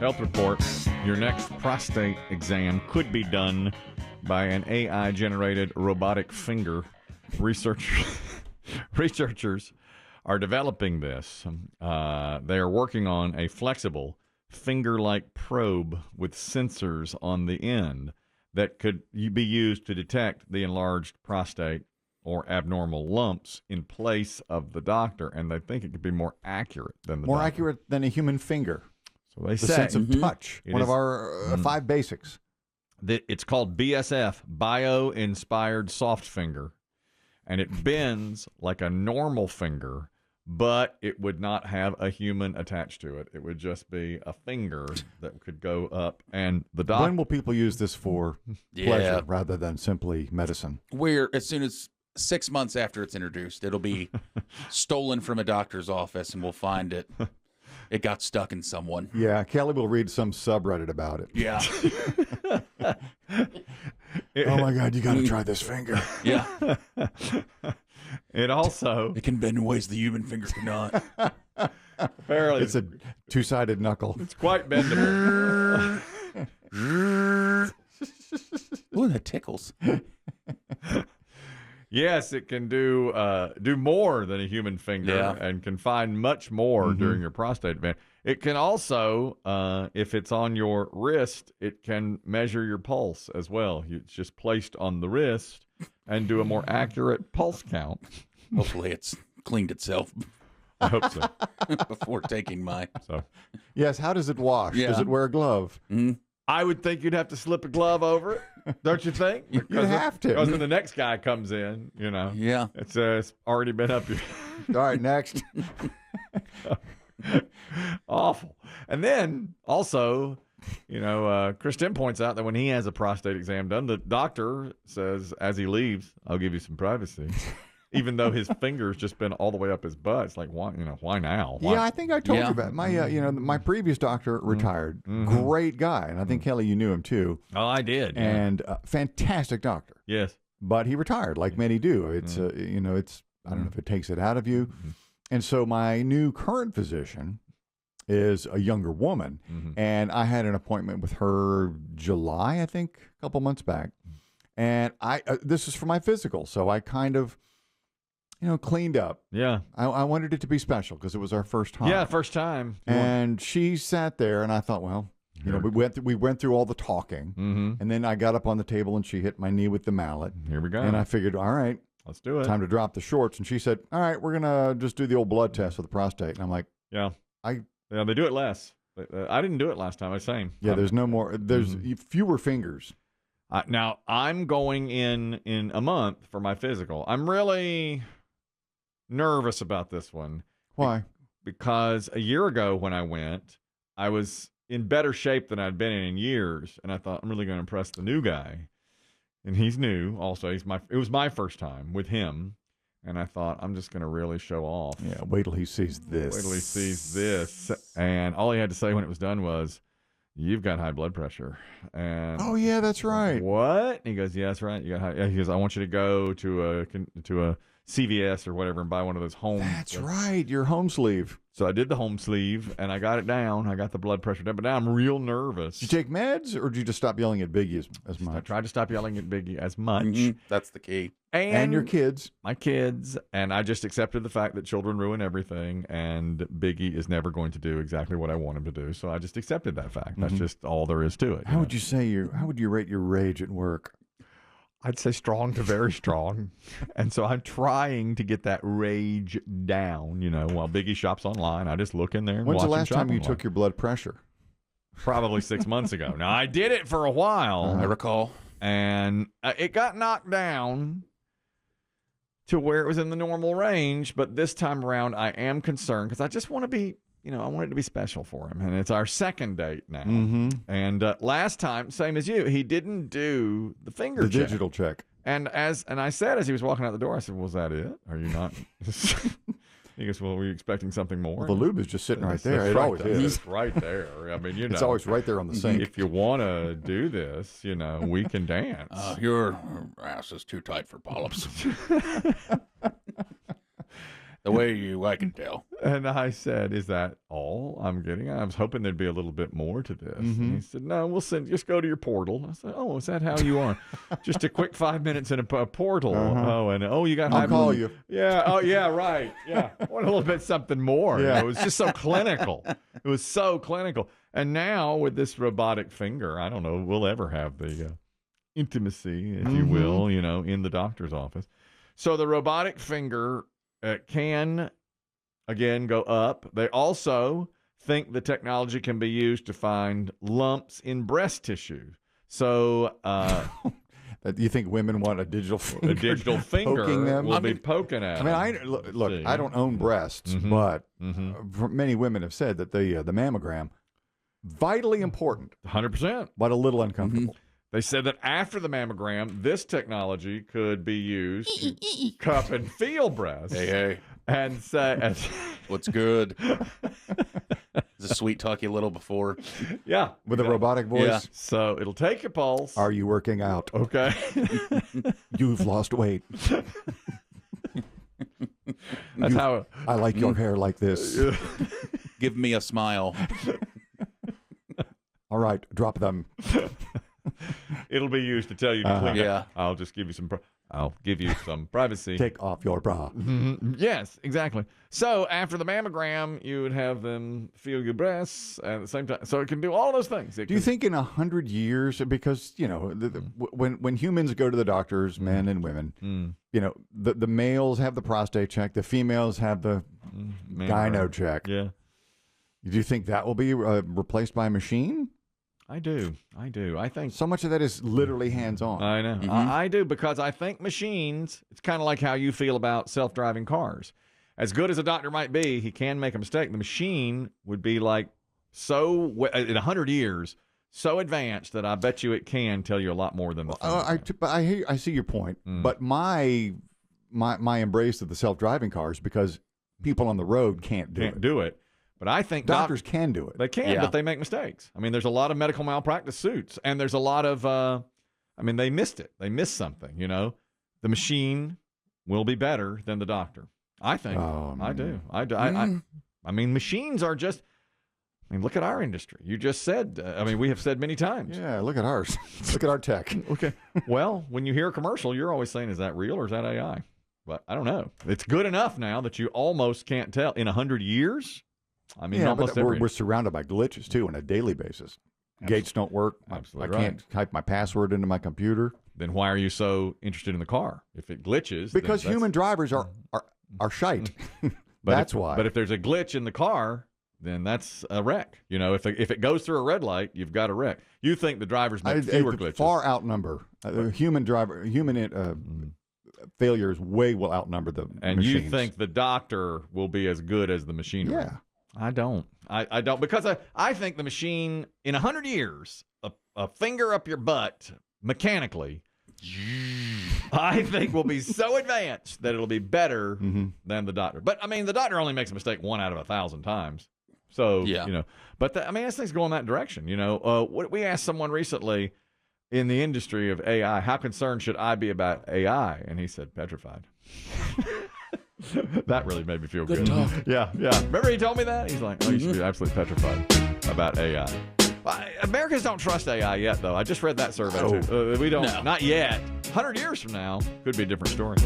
Health report. Your next prostate exam could be done by an AI-generated robotic finger. Researchers are developing this. They are working on a flexible finger-like probe with sensors on the end that could be used to detect the enlarged prostate or abnormal lumps in place of the doctor, and they think it could be more accurate than the More doctor. accurate than a human finger. So they The say. sense of touch. One of our 5 basics. It's called BSF, Bio-Inspired Soft Finger, and it bends like a normal finger, but it would not have a human attached to it. It would just be a finger that could go up, and the doctor... When will people use this for pleasure rather than simply medicine? As soon as 6 months after it's introduced, it'll be stolen from a doctor's office, and we'll find it. It got stuck in someone. Yeah, Kelly will read some subreddit about it. Yeah. Oh my God, you got to try this finger. Yeah. It also... It can bend in ways the human finger cannot. Apparently, It's a 2-sided knuckle. it's quite bendable. Ooh, that tickles. Yes, it can do more than a human finger and can find much more during your prostate event. It can also, if it's on your wrist, it can measure your pulse as well. It's just placed on the wrist and do a more accurate pulse count. Hopefully it's cleaned itself I hope so. before taking mine. So Yes, how does it wash? Yeah. Does it wear a glove? I would think you'd have to slip a glove over it, don't you think? You'd have to. Because when the next guy comes in, Yeah. it's already been up here. All right, next. Awful. And then also, Chris Demm points out that when he has a prostate exam done, the doctor says as he leaves, "I'll give you some privacy." Even though his finger's just been all the way up his butt. It's like, why now? Why? Yeah, I think I told you about it. My, my previous doctor retired. Great guy, and I think Kelly, you knew him too. Oh, I did. Yeah. And fantastic doctor. Yes. But he retired, like many do. It's it's I don't know if it takes it out of you. And so my new current physician is a younger woman, and I had an appointment with her July, I think, a couple months back. And this is for my physical, so I kind of cleaned up. Yeah. I wanted it to be special because it was our first time. Yeah, first time. And she sat there, and I thought, well, we went through all the talking, and then I got up on the table, and she hit my knee with the mallet. Here we go. And I figured, all right, let's do it. time to drop the shorts. And she said, all right, we're gonna just do the old blood test for the prostate. And I'm like, yeah, they do it less. I didn't do it last time. I was saying. yeah, there's no more. There's fewer fingers. Now I'm going in a month for my physical. I'm really nervous about this one. Why? Because a year ago when I went, I was in better shape than I'd been in years, and I thought I'm really going to impress the new guy, and he's new also. It was my first time with him, and I thought I'm just going to really show off. Yeah, wait till he sees this. Wait till he sees this, and all he had to say when it was done was, "You've got high blood pressure." And oh yeah, that's right. What? And he goes, "Yeah, that's right. You got high." Yeah, he goes, "I want you to go to a CVS or whatever and buy one of those home." That's right, your home sleeve. So I did the home sleeve and I got it down. I got the blood pressure down, but now I'm real nervous. Did you take meds or did you just stop yelling at Biggie as much? I tried to stop yelling at Biggie as much. That's the key. And your kids. My kids. And I just accepted the fact that children ruin everything and Biggie is never going to do exactly what I want him to do. So I just accepted that fact. That's just all there is to it. How would you rate your rage at work? I'd say strong to very strong. And so I'm trying to get that rage down, while Biggie shops online. I just look in there and When's watch the last him shop time you online. took your blood pressure? Probably 6 months ago. Now, I did it for a while. I recall. And it got knocked down to where it was in the normal range. But this time around, I am concerned because I just want to be, I want it to be special for him. And it's our second date now. And last time, same as you, he didn't do the finger check. Digital check. And I said, as he was walking out the door, I said, "Was that it? Are you not?" He goes, "Well, were you expecting something more?" Well, the lube is just sitting right there. It's It always is. It's right there. I mean, It's always right there on the sink. If you want to do this, we can dance. Your ass is too tight for polyps. The way I can tell. And I said, "Is that all I'm getting? I was hoping there'd be a little bit more to this." And he said, "No, we'll send. Just go to your portal." I said, "Oh, is that how you are? Just a quick 5 minutes in a portal? Oh, and you got. I'll call you. Yeah. Oh, yeah. Right. Yeah. I want a little bit something more. Yeah. It was just so clinical. It was so clinical. And now with this robotic finger, I don't know, we'll ever have the intimacy, if you will, in the doctor's office. So the robotic finger can, again, go up. They also think the technology can be used to find lumps in breast tissue. So you think women want a digital finger? A digital finger poking them? will be poking at them. I mean, look, I don't own breasts, but many women have said that the mammogram, vitally important, 100%, but a little uncomfortable. They said that after the mammogram, this technology could be used to cup and feel breasts. Hey. And say, what's good? Is a sweet talk you a little before? Yeah. With a robotic voice? Yeah. So it'll take your pulse. Are you working out? Okay. You've lost weight. That's how. I like your hair like this. Give me a smile. All right, drop them. It'll be used to tell you to clean Yeah. up. I'll give you some privacy. Take off your bra. Yes, exactly. So after the mammogram, you would have them feel your breasts at the same time. So it can do all those things. Do you think in 100 years, because when humans go to the doctors, men and women, the males have the prostate check, the females have the gyno check. Yeah. Do you think that will be replaced by a machine? I do. I think so much of that is literally hands-on. I know. I do, because I think machines, it's kind of like how you feel about self-driving cars. As good as a doctor might be, he can make a mistake. The machine would be like in 100 years, so advanced that I bet you it can tell you a lot more than the thing. I see your point, but my embrace of the self-driving cars, because people on the road can't do it. But I think doctors can do it. They can, but they make mistakes. I mean, there's a lot of medical malpractice suits, and there's a lot of, they missed it. They missed something, The machine will be better than the doctor. I think. I do. I mean, machines are just, look at our industry. You just said, we have said many times. Yeah, look at ours. Look at our tech. Okay. Well, when you hear a commercial, you're always saying, is that real or is that AI? But I don't know. It's good enough now that you almost can't tell. In 100 years? But we're surrounded by glitches, too, on a daily basis. Gates don't work. Absolutely I can't type my password into my computer. Then why are you so interested in the car? If it glitches... Because human drivers are shite. That's why. But if there's a glitch in the car, then that's a wreck. If it goes through a red light, you've got a wreck. You think the drivers make fewer glitches. Far outnumber. Human failures will outnumber the And machines. you think the doctor will be as good as the machinery? Yeah. I don't. I don't, because I think the machine, in 100 years, a finger up your butt mechanically, I think will be so advanced that it'll be better than the doctor. But the doctor only makes a mistake 1 out of 1,000 times. So, but this thing's going that direction. We asked someone recently in the industry of AI, how concerned should I be about AI? And he said, petrified. That really made me feel good. Talk. Yeah. Remember he told me that? He's like, you should be absolutely petrified about AI. Americans don't trust AI yet, though. I just read that survey, too. We don't. No. Not yet. 100 years from now, could be a different story.